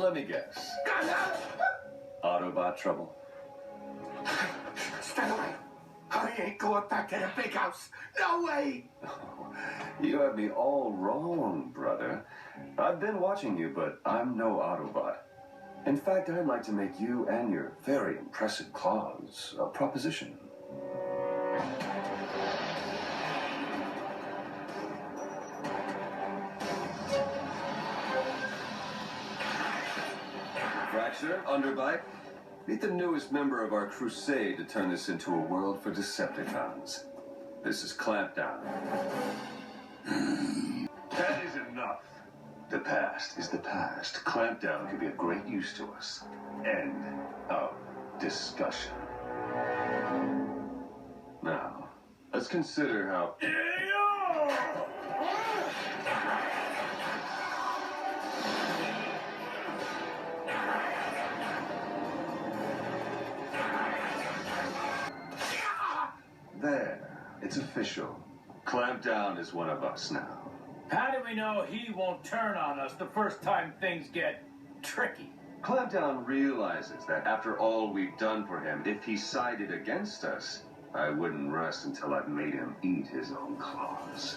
Let me guess. Autobot trouble? Stay away. I ain't going back to the big house. No way. Oh, you have me all wrong, brother. I've been watching you, but I'm no Autobot. In fact, I'd like to make you and your very impressive claws a proposition. Fracture, Underbite. Meet the newest member of our crusade to turn this into a world for Decepticons. This is Clampdown. That is enough. The past is the past. Clampdown could be of great use to us. End of discussion. Now, let's consider how... There, it's official. Clampdown is one of us now. How do we know he won't turn on us the first time things get tricky? Clampdown realizes that after all we've done for him, if he sided against us, I wouldn't rest until I've made him eat his own claws.